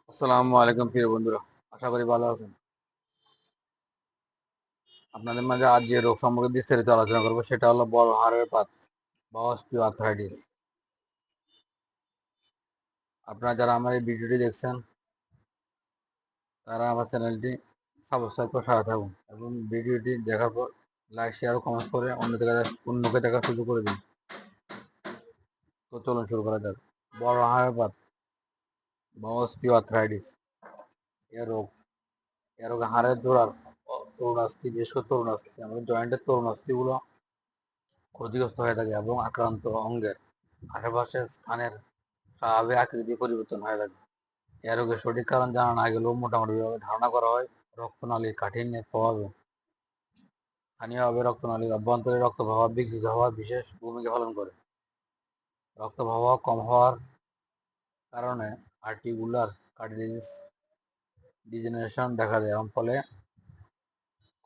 আসসালামু আলাইকুম প্রিয় বন্ধুরা, আশা করি ভালো আছেন। আপনাদের মাঝে আজ যে রোগ সম্পর্কে বিস্তারিত আলোচনা করবো সেটা হলো বড় হাড়ের পাত বা অস্টিওআর্থ্রাইটিস। আপনারা যারা আমার এই ভিডিওটি দেখছেন তারা আমার চ্যানেলটি সাবস্ক্রাইব করে সাথে থাকুন এবং ভিডিওটি দেখার পর লাইক শেয়ার ও কমেন্ট করে অন্যকে দেখার সুযোগ করে দিন। তো চলুন শুরু করা যাক। বড় হাড়ের পাত বা অস্টিওআর্থ্রাইটিস এর রোগ এর রোগে হাড়ের জোড়ার তরুণাস্থি, বিশেষ করে তরুণাস্থি, আমাদের জয়েন্টের তরুণাস্থিগুলো ক্ষতিগ্রস্ত হয়ে থাকে এবং আক্রান্ত অঙ্গের আশেপাশের স্থানের স্বাভাবিক আকৃতি পরিবর্তন হয়ে থাকে। এ রোগের সঠিক কারণ জানা না গেলেও মোটামুটিভাবে ধারণা করা হয় রক্তনালীর কাঠিন্যের প্রভাবে। স্থানীয়ভাবে রক্তনালীর অভ্যন্তরে রক্ত প্রবাহ বিঘ্নিত হওয়া বিশেষ ভূমিকা পালন করে। রক্ত প্রবাহ কম হওয়ার কারণে আর্টিকুলার কার্টিলেজ ডিজেনারেশন দেখা দেয় এবং ফলে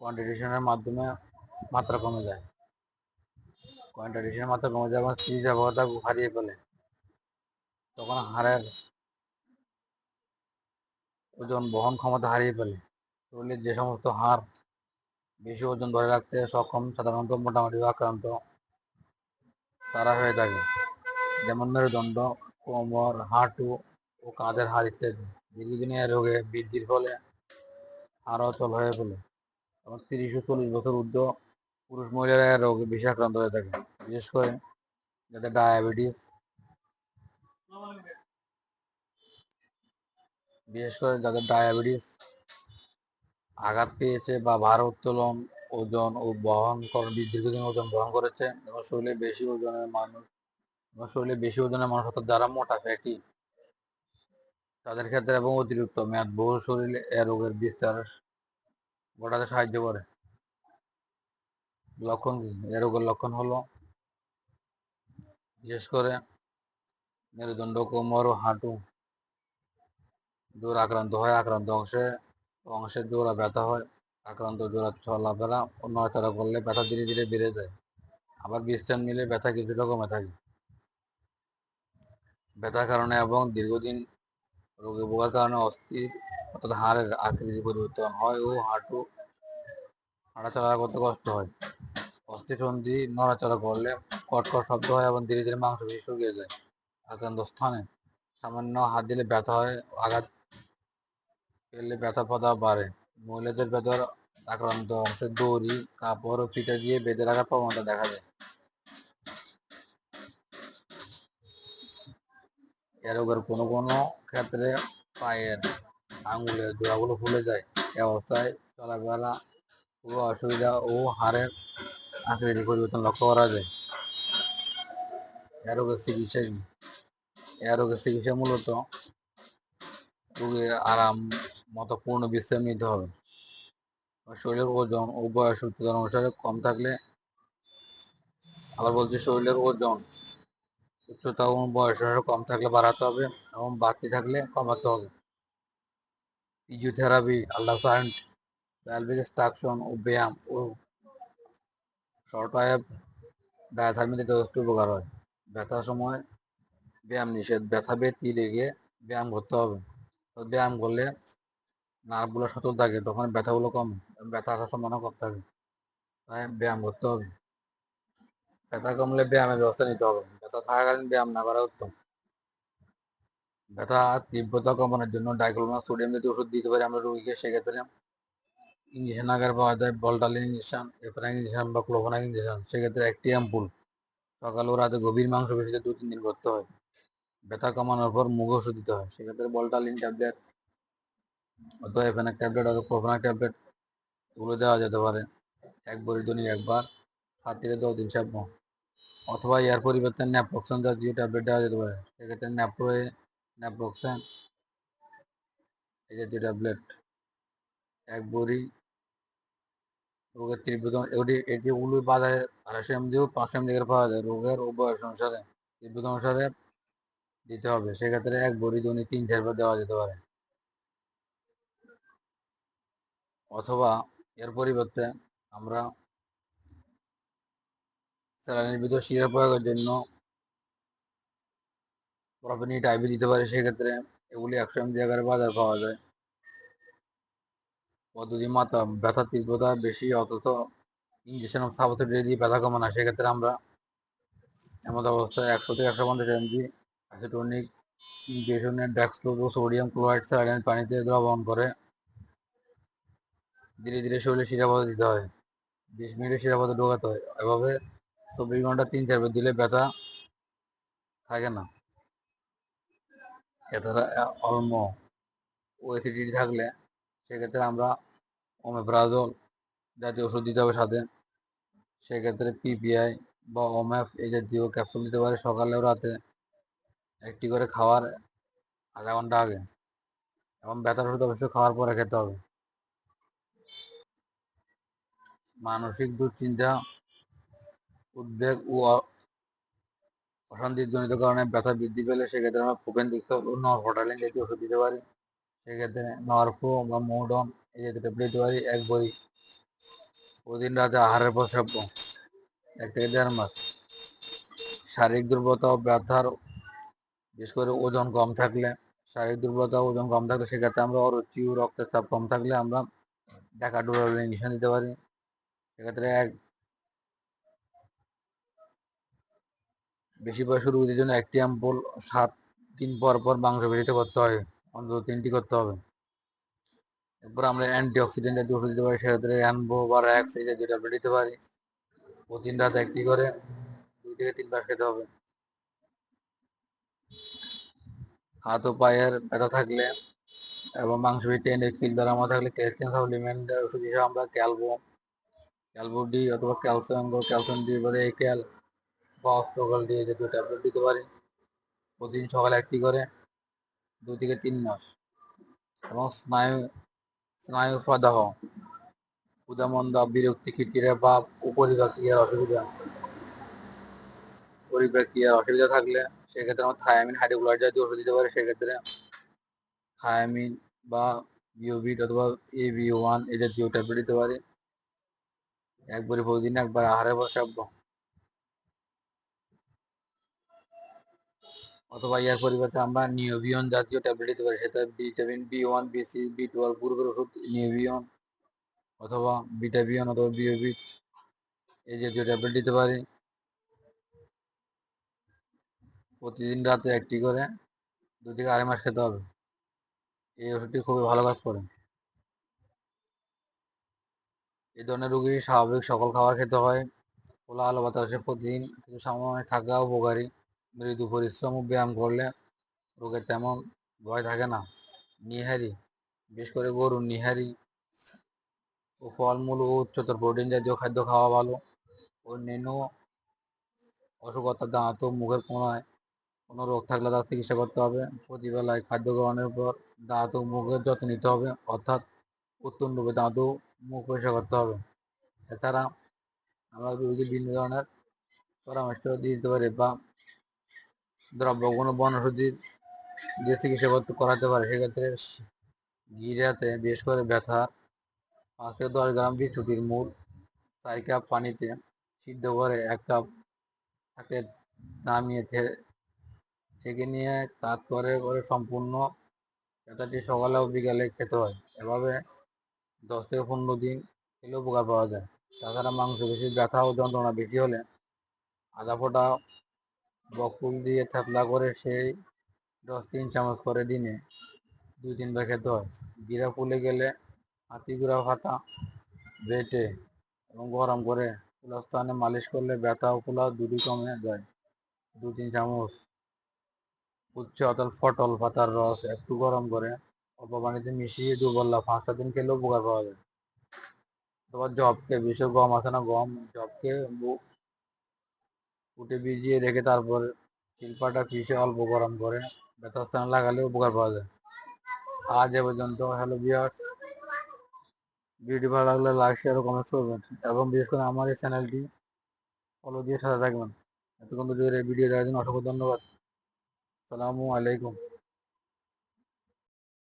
কোয়ান্টিটেশনের মাত্রা কমে যায়। কোয়ান্টিটেশনের মাত্রা কমে যায় এবং স্থিতিস্থাপকতা হারিয়ে ফেলে। তখন হাড়ের ওজন বহন ক্ষমতা হারিয়ে ফেলে। শরীরের যে সমস্ত হাড় বেশি ওজন ধরে রাখতে সক্ষম সাধারণত মোটামুটি আক্রান্ত তারা হয়ে থাকে, যেমন মেরুদণ্ড, কোমর, হাঁটু ও কাঁধের হাড় ইত্যাদি। দীর্ঘদিনে এ রোগে বৃদ্ধির ফলে হাড় অচল হয়ে ফেলে এবং 30 ও 40 বছর ঊর্ধ্ব পুরুষ মহিলারা এ রোগে বেশি আক্রান্ত হয়ে থাকে, বিশেষ করে যাদের ডায়াবেটিস আঘাত পেয়েছে বা ভার উত্তোলন, ওজন ও বহন দীর্ঘদিন ওজন বহন করেছে এবং শরীরে বেশি ওজনের মানুষ অর্থাৎ যারা মোটা ফ্যাটি তাদের ক্ষেত্রে এবং অতিরিক্ত মেয়াদবহুল শরীরে এ রোগের বিস্তার ঘটাতে সাহায্য করে। লক্ষণ কি? এ রোগের লক্ষণ হলো বিশেষ করে মেরুদণ্ড, কোমর ও হাঁটু জোড়া আক্রান্ত হয়, আক্রান্ত অংশে জোড়া ব্যথা হয়, আক্রান্ত জোড়া চলাফেরা ও নড়াচড়া করলে ব্যথা ধীরে ধীরে বেড়ে যায়, আবার বিশ্রাম নিলে ব্যথা কিছুটা কমে থাকে। ব্যথার কারণে এবং দীর্ঘদিন রোগে ভোগার কারণে অস্থির অর্থাৎ হাড়ের আকৃতি পরিবর্তন হয় ও হাঁটাচলা করতে কষ্ট হয়। অস্থিসন্ধি নড়াচড়া করলে কটকট শব্দ হয় এবং ধীরে ধীরে মাংসপেশি শুকিয়ে যায়। আক্রান্ত স্থানে সামান্য হাত দিলে ব্যথা হয়, আঘাত পেলে ব্যথা প্রদাহ বাড়ে। মহিলাদের ভেতর আক্রান্ত অংশে দড়ি, কাপড় ও ফিতা দিয়ে বেঁধে রাখার প্রবণতা দেখা যায়। এ রোগের কোনো কোনো ক্ষেত্রে পায়ের আঙুলের জোড়াগুলো ফুলে যায়। এ অবস্থায় চলাফেরা খুব অসুবিধা ও হাড়ের আকৃতি পরিবর্তন লক্ষ্য করা যায়। এ রোগের চিকিৎসা কি? এ রোগের চিকিৎসা মূলত রোগীর আরাম মতো পূর্ণ বিশ্রাম নিতে হবে। শরীরের ওজন ও বয়স উচ্চতা অনুসারে কম থাকলে শরীরের ওজন উচ্চতা ও বয়স অনুসারে কম থাকলে বাড়াতে হবে এবং বাড়তি থাকলে কমাতে হবে। ফিজিওথেরাপি, আল্ট্রাসাউন্ড, পেলভিক এক্সট্রাকশন ও ব্যায়াম ও শর্ট ওয়েভ ডায়াথার্মিতে যথেষ্ট উপকার হয়। ব্যথার সময় ব্যায়াম নিষেধ, ব্যথা ব্যথি রেখে ব্যায়াম করতে হবে। তো ব্যায়াম করলে নার্ভগুলো সচল থাকে, তখন ব্যথাগুলো কমে এবং ব্যথা আসার সম্ভাবনা কম থাকে, তাই ব্যায়াম করতে হবে। ব্যথা কমলে ব্যায়ামের ব্যবস্থা নিতে হবে, ব্যথা থাকাকালীন ব্যায়াম না করা উত্তম। ব্যথা তীব্রতা কমানোর জন্য ডাইক্লোরোনাস সোডিয়াম জাতীয় ওষুধ দিতে পারি আমরা রোগীকে। সেক্ষেত্রে ইঞ্জেকশন আকারে পাওয়া যায় ভলটালিন ইঞ্জেকশন, এফ্রাইন ইঞ্জেকশন বা ক্লোভোনাক ইঞ্জেকশন। সেক্ষেত্রে একটি অ্যাম্পুল সকাল ও রাতে গভীর মাংসপেশিতে 2-3 দিন করতে হয়। ব্যথা কমানোর পর মুখ ওষুধ দিতে হয়। সেক্ষেত্রে ভলটালিন ট্যাবলেট অথবা এফেনাক ট্যাবলেট অথবা ক্লোভোনাক ট্যাবলেট এগুলো দেওয়া যেতে পারে। 1 বড়ি দৈনিক একবার 7 থেকে 10 দিন সেবন, অথবা এর পরিবর্তে ন্যাপ্রোক্সেন জাতীয় ট্যাবলেট দেওয়া যেতে পারে। সেক্ষেত্রে ন্যাপ্রোক্সেন এই জাতীয় ট্যাবলেট 1 বড়ি রোগের তীব্রতা এটিগুলো বাজারে 250 mg ও 500 mg পাওয়া যায়। রোগের ও বয়স অনুসারে তীব্রতা অনুসারে দিতে হবে। সেক্ষেত্রে 1 বড়ি দৈনিক 3-4 বার দেওয়া যেতে পারে। অথবা এর পরিবর্তে আমরা স্যালাইনের ভিতর শিরা প্রয়োগের জন্য প্রোপেনিট আইভি দিতে পারি। সেক্ষেত্রে এগুলি 100 ml আকারে বাজার পাওয়া যায়। পদ্ধতি মাত্রা ব্যথার তীব্রতা বেশি অথচ ইঞ্জেকশন সাপোজিটরি দিয়ে ব্যথা কমে না, সেক্ষেত্রে আমরা এমন অবস্থায় 100 থেকে 150 mg অ্যাসিটোনিক ইনজেকশনের ডেক্সট্রোজো সোডিয়াম ক্লোরাইড স্যালাইন পানিতে দ্রবণ করে ধীরে ধীরে শরীরে শিরাপথে দিতে হয়। 20 মিনিটে শিরাপথে ঢোকাতে হয়। এভাবে 24 ঘন্টা 3-4 বার দিলে ব্যথা থাকে না। এছাড়া অলম ও অ্যাসিডিটি থাকলে সেক্ষেত্রে আমরা ওমেপ্রাজল জাতীয় ওষুধ দিতে হবে সাথে। সেক্ষেত্রে পিপিআই বা ওম্যাপ এই জাতীয় ক্যাপসুল দিতে পারে সকালে ও রাতে একটি করে খাওয়ার আধা ঘন্টা আগে, এবং ব্যথার ওষুধ অবশ্যই খাওয়ার পরে খেতে হবে। মানসিক দুশ্চিন্তা, উদ্বেগ ও অশান্তির জনিত কারণে ব্যথা বৃদ্ধি পেলে সেক্ষেত্রে আমরা প্রোপেনডিক্সল ও নরফোটালিন জাতীয় ওষুধ দিতে পারি। সেক্ষেত্রে নরফো বা মোডন এই জাতীয় ট্যাবলেট দিতে পারি 1 বড়ি প্রতিদিন রাতে আহারের পর সেবন 1 থেকে 1.5 মাস। শারীরিক দুর্বলতা ও ব্যথার বিশেষ করে ওজন কম থাকলে সেক্ষেত্রে আমরা অরুচি ও রক্তের চাপ কম থাকলে আমরা ডেকাডুরাল ইনজেকশন দিতে পারি। সেক্ষেত্রে বেশি বয়স্ক রোগীদের জন্য 1টি অ্যাম্পুল 7 দিন পর পর মাংসপেশিতে করতে হয়, অন্তত 3টি করতে হবে। এরপর আমরা অ্যান্টিঅক্সিডেন্ট জাতীয় ওষুধ দিতে পারি। সেক্ষেত্রে অ্যানবো বা র্যাক্স এই জাতীয় ট্যাবলেট দিতে পারি। প্রতিদিন রাতে 1টি করে 2 থেকে 3 বার খেতে হবে। হাত ও পায়ের ব্যথা থাকলে এবং মাংসপেশি টেনে কিল দ্বারা আমার থাকলে ক্যালসিয়াম সাপ্লিমেন্টের ওষুধ হিসেবে আমরা ক্যালবো ডি অথবা ক্যালসিয়াম ডি বলে এই ক্যাল বা অস্ট্রোগাল ডি এই জাতীয় ট্যাবলেট দিতে পারি। প্রতিদিন সকালে 1টি করে 2 থেকে 3 মাস। এবং স্নায়ু প্রদাহ, উদামন্দা, বিরক্তি, খিটখিটে ভাব ও পরিপাকীয় অসুবিধা থাকলে সেক্ষেত্রে আমরা থায়ামিন হাইড্রোক্লোরাইড জাতীয় ওষুধ দিতে পারি। সেক্ষেত্রে থায়ামিন বা বিওভিট অথবা AV1 এই জাতীয় ট্যাবলেট দিতে পারি 1 বড়ি প্রতিদিন 1 বার আহারের পর সেবন। অথবা ইয়ার পরিবর্তে আমরা নিওভিয়ন জাতীয় ট্যাবলেট দিতে পারি। সেটা ভিটামিন B1 B6 B12 গ্রুপের ওষুধ নিওভিয়ন অথবা বিটাভিয়ন অথবা বিওভিট এই জাতীয় ট্যাবলেট দিতে পারি। প্রতিদিন রাতে 1টি করে 2 থেকে 2.5 মাস খেতে হবে। এই ওষুধটি খুবই ভালো কাজ করে। এই ধরনের রোগী স্বাভাবিক সকল খাবার খেতে হয়। খোলা আলো বাতাসে প্রতিদিন কিছু সময় থাকা উপকারী। মৃদু পরিশ্রম ও ব্যায়াম করলে রোগের তেমন ভয় থাকে না। নিহারি, বিশেষ করে গরুর নিহারি ও ফলমূল ও উচ্চতর প্রোটিন জাতীয় খাদ্য খাওয়া ভালো। অন্যান্য অসুখ অর্থাৎ দাঁত ও মুখের কোনায় কোনো রোগ থাকলে তার চিকিৎসা করতে হবে। প্রতিবেলায় খাদ্য গ্রহণের পর দাঁত ও মুখের যত্ন নিতে হবে, অর্থাৎ উত্তম রূপে দাঁত ও মুখ পরিষ্কার করতে হবে। এছাড়া আমরা রোগীকে বিভিন্ন ধরনের পরামর্শ দিতে পারি বা দ্রব্য কোনো বনৌষধি দিয়ে চিকিৎসা করাতে পারে। সেক্ষেত্রে গিরাতে বিশেষ করে ব্যথা 5 থেকে 10 গ্রাম বিছুটির মূল 4 কাপ পানিতে সিদ্ধ করে 1 কাপ তাকে নামিয়ে ছেঁকে নিয়ে কাত করে করে সম্পূর্ণ ব্যথাটি সকালে ও বিকালে খেতে হয়। এভাবে 10 থেকে 15 দিন খেলে উপকার পাওয়া যায়। তাছাড়া মাংসপেশির ব্যথা ও যন্ত্রণা বেশি হলে আধা ফোঁটা বকুল দিয়ে থেতলা করে সেই রস 3 চামচ করে দিনে 2-3 বার খেতে হয়। গিরা ফুলে গেলে হাতিগুড়া পাতা বেটে এবং গরম করে ফুলা স্থানে মালিশ করলে ব্যথা ও ফুলা দুটোই কমে যায়। 2-3 চামচ উচ্ছে অর্থাৎ পটল পাতার রস একটু গরম করে অল্প পানিতে মিশিয়ে দুবেলা 5-7 দিন খেলে উপকার পাওয়া যায়। তারপর জবকে, বিশেষ গম আছে না, জবকে ফুটে ভিজিয়ে রেখে তারপর শিলপাটা পিষে অল্প গরম করে ব্যথার স্থানে লাগালে উপকার পাওয়া যায়। আজ এ পর্যন্ত। হ্যালো ভিউয়ার্স, ভিডিওটি ভালো লাগলে লাইক, শেয়ার ও কমেন্টস করবেন এবং বিশেষ করে আমার এই চ্যানেলটি ফলো দিয়ে সাথে থাকবেন। এতক্ষণ ভিডিও দেখার জন্য অসংখ্য ধন্যবাদ। আসসালামু আলাইকুম।